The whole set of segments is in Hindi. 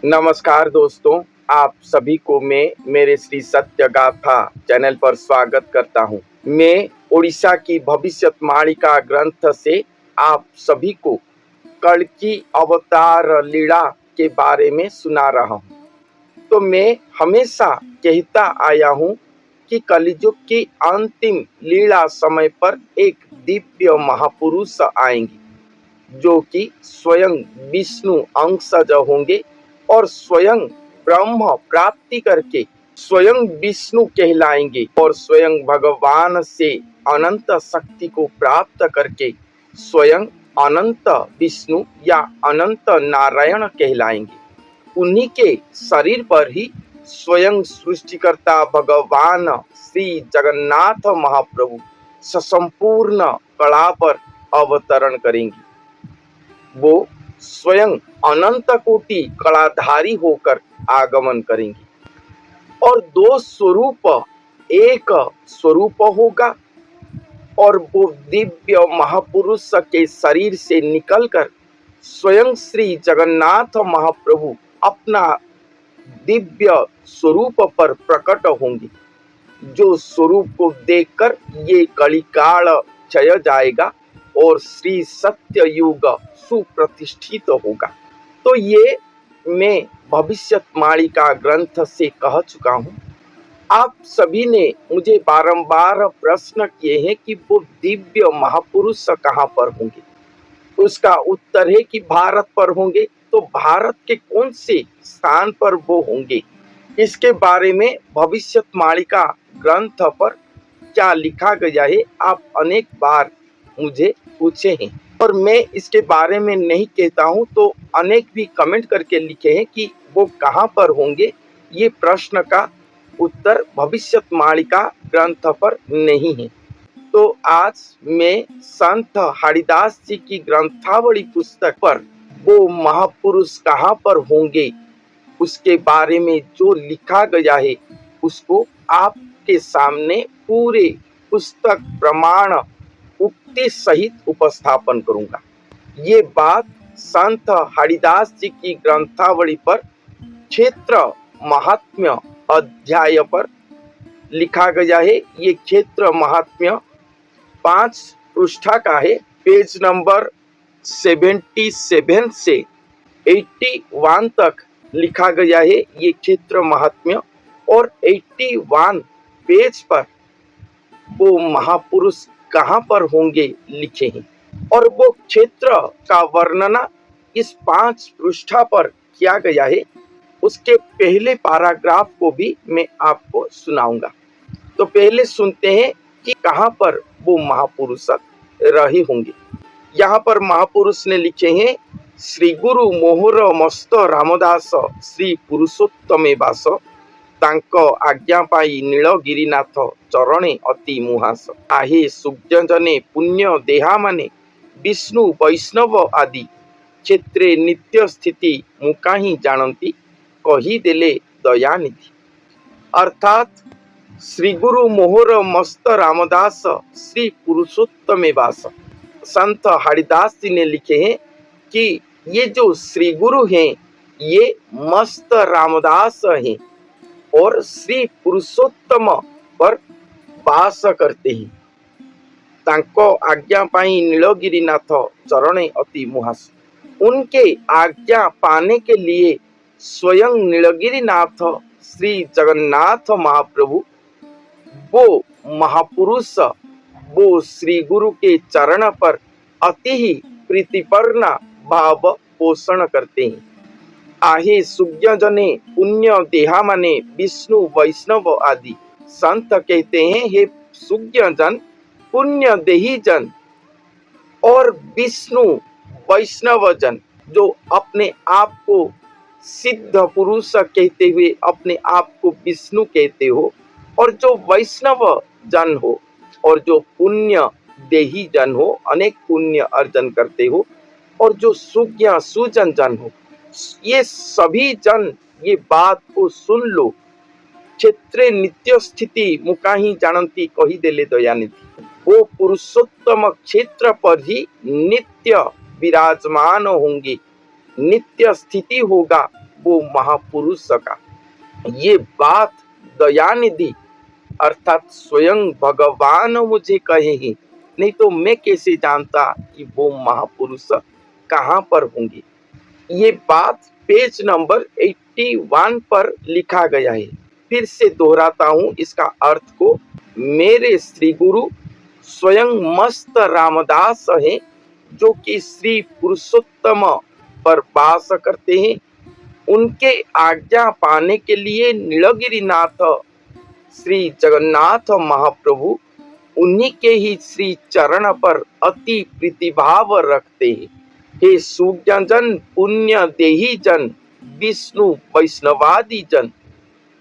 नमस्कार दोस्तों, आप सभी को मैं मेरे श्री सत्य गाथा चैनल पर स्वागत करता हूँ। मैं उड़ीसा की भविष्यवाणिका ग्रंथ से आप सभी को कल्कि अवतार लीला के बारे में सुना रहा हूँ। तो मैं हमेशा कहता आया हूँ कि कलियुग की अंतिम लीला समय पर एक दिव्य महापुरुष आएंगे जो कि स्वयं विष्णु अंशज होंगे और स्वयं ब्रह्म प्राप्ति करके स्वयं विष्णु कहलाएंगे और स्वयं भगवान से अनंत शक्ति को प्राप्त करके स्वयं अनंत विष्णु या अनंत नारायण कहलाएंगे। उन्हीं के शरीर पर ही स्वयं सृष्टिकर्ता भगवान श्री जगन्नाथ महाप्रभु संपूर्ण कला पर अवतरण करेंगे। वो स्वयं अनंत कोटि कलाधारी होकर आगमन करेंगे और दो स्वरूप एक स्वरूप होगा और वो दिव्य महापुरुष के शरीर से निकलकर स्वयं श्री जगन्नाथ महाप्रभु अपना दिव्य स्वरूप पर प्रकट होंगे, जो स्वरूप को देखकर ये कलिकाल क्षय जाएगा और श्री सत्य युग सुप्रतिष्ठित होगा। तो ये मैं भविष्यवाणिका ग्रंथ से कह चुका हूँ। आप सभी ने मुझे बारंबार प्रश्न किए हैं कि वो दिव्य महापुरुष कहाँ पर होंगे। उसका उत्तर है कि भारत पर होंगे। तो भारत के कौन से स्थान पर वो होंगे, इसके बारे में भविष्यवाणिका ग्रंथ पर क्या लिखा गया है आप अनेक बार मुझे पूछे हैं और मैं इसके बारे में नहीं कहता हूं, तो अनेक भी कमेंट करके लिखे हैं कि वो कहां पर होंगे। ये प्रश्न का उत्तर भविष्यवाणिका ग्रंथ पर नहीं है। तो आज मैं संत हरिदास जी की ग्रंथावली पुस्तक पर वो महापुरुष कहां पर होंगे उसके बारे में जो लिखा गया है उसको आपके सामने पूरे पुस्तक प्रमाण उक्ति सहित उपस्थापन करूंगा। ये बात संत हरिदास जी की ग्रंथावली पर क्षेत्र महात्म्य अध्याय पर लिखा गया है। ये क्षेत्र महात्म्य 5 पृष्ठा का है। पेज नंबर 77 से 81 तक लिखा गया है ये क्षेत्र महात्म्य और 81 पेज पर वो महापुरुष कहाँ पर होंगे लिखे हैं और वो क्षेत्र का वर्णना इस 5 पृष्ठा पर किया गया है। उसके पहले पैराग्राफ को भी मैं आपको सुनाऊंगा। तो पहले सुनते हैं कि कहाँ पर वो महापुरुष रहे होंगे। यहाँ पर महापुरुष ने लिखे हैं, श्री गुरु मोहर मस्त रामदास श्री पुरुषोत्तमे वास तांक आज्ञा पाई नीलगिरीनाथ चरणे अति मुहास आहे सुज्ञजने पुण्य देहा माने विष्णु वैष्णव आदि क्षेत्रे नित्य स्थिति मुका ही जानती कही देले दयानिधि। अर्थात श्री गुरु मोहर मस्त रामदास श्री पुरुषोत्तमे वास संत हरिदास जी ने लिखे हैं कि ये जो श्री गुरु हैं ये मस्त रामदास हैं और श्री पुरुषोत्तम पर वास करते हैं। तांको आज्ञा पाई नीलगिरीनाथ चरणे अति मुहास, उनके आज्ञा पाने के लिए स्वयं नीलगिरीनाथ श्री जगन्नाथ महाप्रभु वो महापुरुष वो श्री गुरु के चरण पर अति ही प्रीतिपूर्ण भाव पोषण करते हैं। आहे सुज्ञजने पुण्य देहा माने विष्णु वैष्णव आदि। संत कहते हैं, हे सुज्ञजन पुण्य देही जन और विष्णु वैष्णव जन जो अपने आप को सिद्ध पुरुष कहते हुए अपने आप को विष्णु कहते हो और जो वैष्णव जन हो और जो पुण्य देही जन हो, अनेक पुण्य अर्जन करते हो और जो सुज्ञ सुजन जन हो, ये सभी जन ये बात को सुन लो। क्षेत्रे नित्य स्थिति मुका ही जानती कही देले दयानिधि। वो पुरुषोत्तम क्षेत्र पर ही नित्य विराजमान होंगे, नित्य स्थिति होगा वो महापुरुष का। ये बात दयानिधि अर्थात स्वयं भगवान मुझे कहे ही, नहीं तो मैं कैसे जानता कि वो महापुरुष कहाँ पर होंगे। ये बात पेज नंबर 81 पर लिखा गया है। फिर से दोहराता हूँ इसका अर्थ को। मेरे श्री गुरु स्वयं मस्त रामदास हैं, जो कि श्री पुरुषोत्तम पर वास करते हैं। उनके आज्ञा पाने के लिए नीलगिरीनाथ श्री जगन्नाथ महाप्रभु उन्हीं के ही श्री चरण पर अति प्रीतिभाव रखते हैं। हे सुज्ञजन पुण्य देही जन विष्णु वैष्णवादि जन,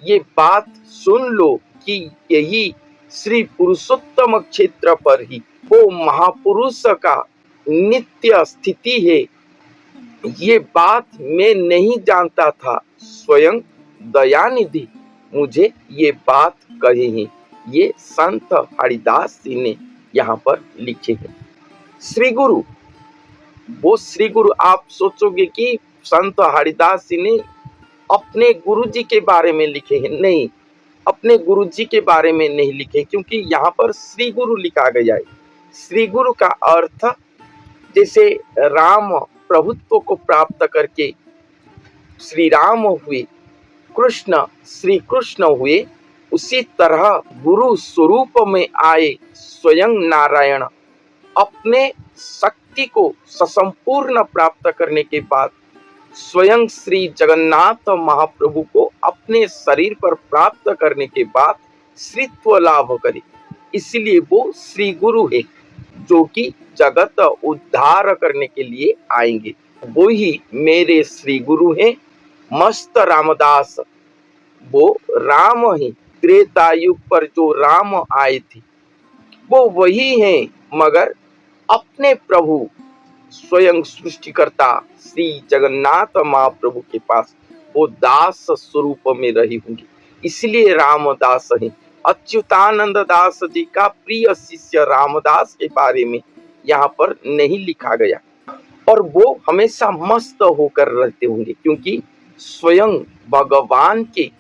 ये बात सुन लो कि यही श्री पुरुषोत्तम क्षेत्र पर ही वो महापुरुष का नित्य स्थिति है। ये बात मैं नहीं जानता था, स्वयं दयानिधि मुझे ये बात कही है। ये संत हरिदास जी ने यहाँ पर लिखे हैं। श्री गुरु, वो श्री गुरु आप सोचोगे कि संत हरिदास जी ने अपने गुरु जी के बारे में लिखे हैं। नहीं, अपने गुरु जी के बारे में नहीं लिखे, क्योंकि यहाँ पर श्री गुरु लिखा गया है। श्री गुरु का अर्थ जैसे राम प्रभुत्व को प्राप्त करके श्री राम हुए, कृष्ण श्री कृष्ण हुए, उसी तरह गुरु स्वरूप में आए स्वयं नारायण अपने शक्ति को ससंपूर्ण प्राप्त करने के बाद स्वयं श्री जगन्नाथ महाप्रभु को अपने शरीर पर प्राप्त करने के बाद श्रीत्व लाभ करे। इसलिए वो श्री गुरु है, जो कि जगत उद्धार करने के लिए आएंगे। वो ही मेरे श्री गुरु हैं मस्त रामदास। वो राम ही, त्रेता युग पर जो राम आए थे वो वही हैं, मगर अपने प्रभु स्वयं सृष्टिकर्ता श्री जगन्नाथ महाप्रभु के पास वो दास स्वरूप में रही होंगी, इसलिए रामदास हैं। अच्युतानंद दास जी का प्रिय शिष्य रामदास के बारे में यहाँ पर नहीं लिखा गया, और वो हमेशा मस्त होकर रहते होंगे, क्योंकि स्वयं भगवान के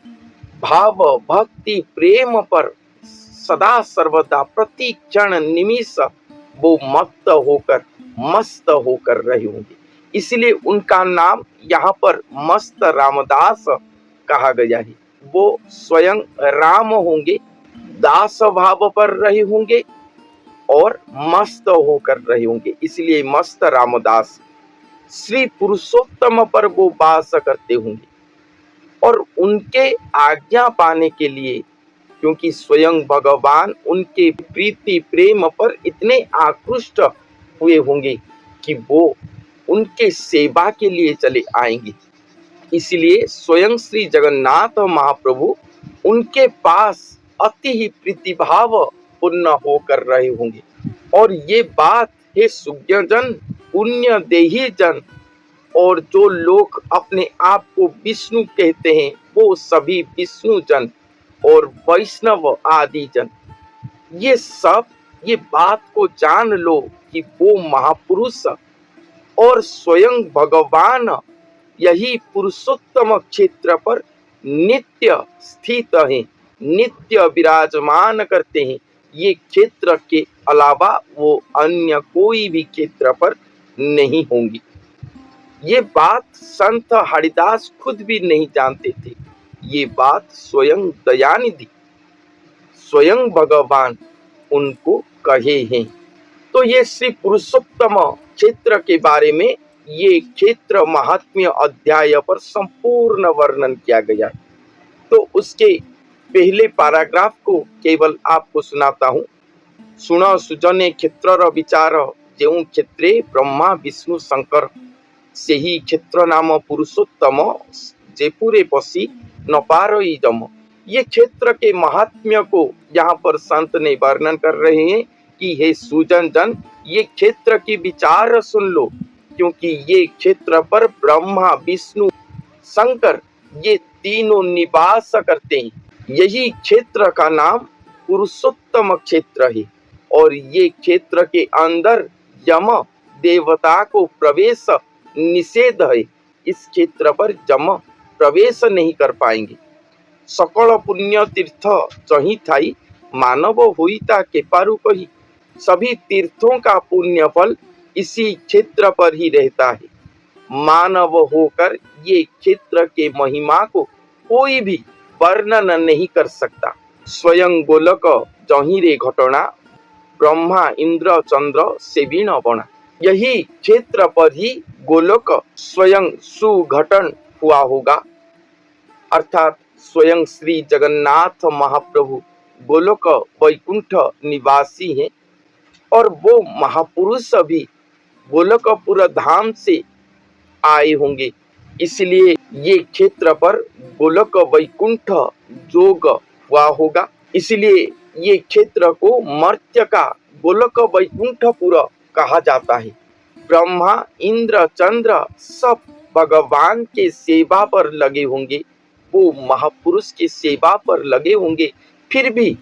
भाव भक्ति प्रेम पर सदा सर्वदा प्रति क्षण निमिष वो मस्त होकर रहे होंगे। इसलिए उनका नाम यहाँ पर मस्त रामदास कहा गया है। वो स्वयं राम होंगे, दास भाव पर रहे होंगे और मस्त होकर रहे होंगे, इसलिए मस्त रामदास। श्री पुरुषोत्तम पर वो वास करते होंगे और उनके आज्ञा पाने के लिए, क्योंकि स्वयं भगवान उनके प्रीति प्रेम पर इतने आकृष्ट हुए होंगे कि वो उनके सेवा के लिए चले आएंगे, इसलिए स्वयं श्री जगन्नाथ महाप्रभु उनके पास अति ही प्रीतिभाव पूर्ण होकर रहे होंगे। और ये बात हे सुज्ञजन पुण्य देही जन, और जो लोग अपने आप को विष्णु कहते हैं वो सभी विष्णु जन और वैष्णव आदि जन, ये सब ये बात को जान लो कि वो महापुरुष और स्वयं भगवान यही पुरुषोत्तम क्षेत्र पर नित्य स्थित हैं, नित्य विराजमान करते हैं। ये क्षेत्र के अलावा वो अन्य कोई भी क्षेत्र पर नहीं होंगी। ये बात संत हरिदास खुद भी नहीं जानते थे, ये बात स्वयं दयानिधि स्वयं भगवान उनको कहे हैं। तो ये श्री पुरुषोत्तम क्षेत्र के बारे में ये क्षेत्र महात्म्य अध्याय पर संपूर्ण वर्णन किया गया। तो उसके पहले पैराग्राफ को केवल आपको सुनाता हूँ। सुन सुजने क्षेत्र विचार, जेऊ क्षेत्रे ब्रह्मा विष्णु शंकर, से ही क्षेत्र नाम पुरुषोत्तम, जेपुरे बसी न पारई जम। ये क्षेत्र के महात्म्य को यहाँ पर संत ने वर्णन कर रहे हैं कि हे सुजन जन, ये क्षेत्र की विचार सुन लो, क्योंकि ये क्षेत्र पर ब्रह्मा विष्णु शंकर ये तीनों निवास करते हैं। यही क्षेत्र का नाम पुरुषोत्तम क्षेत्र है, और ये क्षेत्र के अंदर यम देवता को प्रवेश निषेध है। इस क्षेत्र पर यम प्रवेश नहीं कर पाएंगे। सकल पुण्य तीर्थ चही थाई, मानव होईता के पारु कही। सभी तीर्थों का पुण्य फल इसी क्षेत्र पर ही रहता है। मानव होकर ये क्षेत्र के महिमा को कोई भी वर्णन नहीं कर सकता। स्वयं गोलक जही रे घटना, ब्रह्मा इंद्र चंद्र से भी न बना। यही क्षेत्र पर ही गोलक स्वयं सुघटन हुआ होगा, अर्थात स्वयं श्री जगन्नाथ महाप्रभु गोलोक वैकुंठ निवासी हैं और वो महापुरुष भी गोलोकपुर धाम से आए होंगे। इसलिए ये क्षेत्र पर गोलोक वैकुंठ जोग हुआ होगा। इसलिए ये क्षेत्र को मर्त्य का गोलोक वैकुंठपुर कहा जाता है। ब्रह्मा इंद्र चंद्र सब भगवान के सेवा पर लगे होंगे, वो महापुरुष की सेवा पर लगे होंगे, फिर भी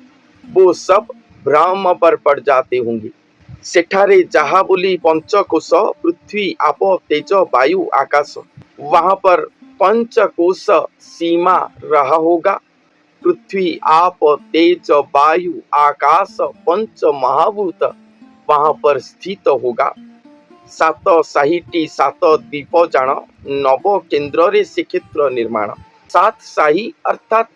वो सब भ्रम पर पड़ जाते होंगे। सेठारे जहा बोली पंचकोश, पृथ्वी आप तेज वायु आकाश, वहां पर पंचकोश सीमा रहा होगा। पृथ्वी आप तेज वायु आकाश पंच महाभूत वहां पर स्थित होगा। सात साहिटी सात द्वीप जान, नव केन्द्र रे श्रीक्षेत्र निर्माण। सात शाही अर्थात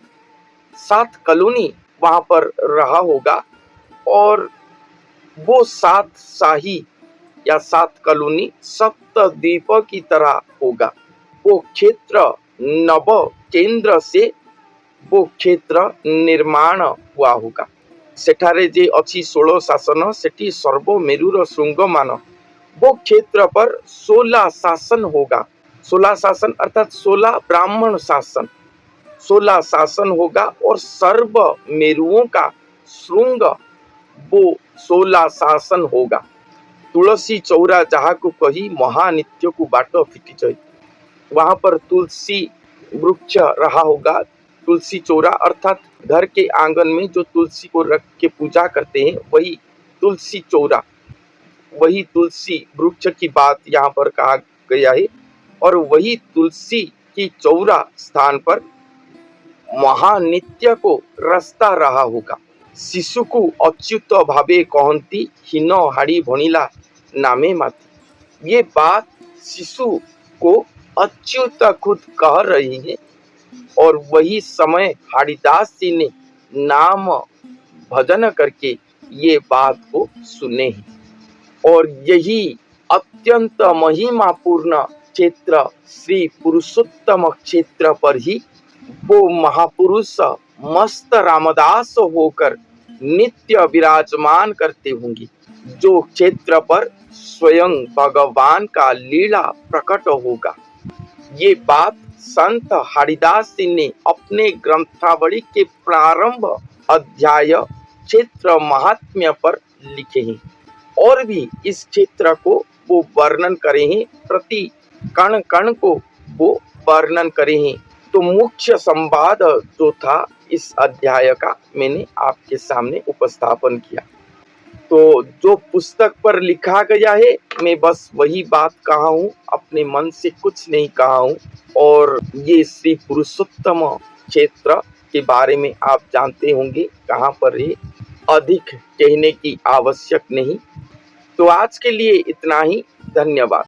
7 कॉलोनी वहां पर रहा होगा और वो 7 शाही या 7 कॉलोनी सप्त द्वीप की तरह होगा। वो क्षेत्र नव केंद्र से वो क्षेत्र निर्माण हुआ होगा। सेठारे जे अच्छी 16 शासन, सेठी सर्वमेरुर श्रृंगमान, वो क्षेत्र पर 16 शासन होगा। 16 शासन अर्थात 16 ब्राह्मण शासन, 16 शासन होगा और सर्व मेरुओं का श्रृंग वो 16 शासन होगा। तुलसी चौरा जहा को कही, महानित्य को बाट फिटी जाए, वहां पर तुलसी वृक्ष रहा होगा। तुलसी चौरा अर्थात घर के आंगन में जो तुलसी को रख के पूजा करते हैं वही तुलसी चौरा, वही तुलसी वृक्ष की बात यहाँ पर कहा गया है। और वही तुलसी की चौरा स्थान पर महानित्य को रास्ता रहा होगा। शिशु को अच्युत भावे कहती, हीन हाड़ी भणिला नामे माती। ये बात शिशु को अच्युत खुद कह रही है और वही समय हाड़ीदास जी ने नाम भजन करके ये बात को सुने हैं। और यही अत्यंत महिमापूर्ण क्षेत्र श्री पुरुषोत्तम क्षेत्र पर ही वो महापुरुष मस्त रामदास होकर नित्य विराजमान करते होंगे, जो क्षेत्र पर स्वयं भगवान का लीला प्रकट होगा। ये बात संत हरिदास जी ने अपने ग्रंथावली के प्रारंभ अध्याय क्षेत्र महात्म्य पर लिखे हैं और भी इस क्षेत्र को वो वर्णन करे हैं, प्रति कण कण को वो वर्णन करे हैं। तो मुख्य संवाद जो था इस अध्याय का मैंने आपके सामने उपस्थापन किया। तो जो पुस्तक पर लिखा गया है मैं बस वही बात कहा हूँ, अपने मन से कुछ नहीं कहा हूँ। और ये श्री पुरुषोत्तम क्षेत्र के बारे में आप जानते होंगे कहाँ पर है, अधिक कहने की आवश्यक नहीं। तो आज के लिए इतना ही, धन्यवाद।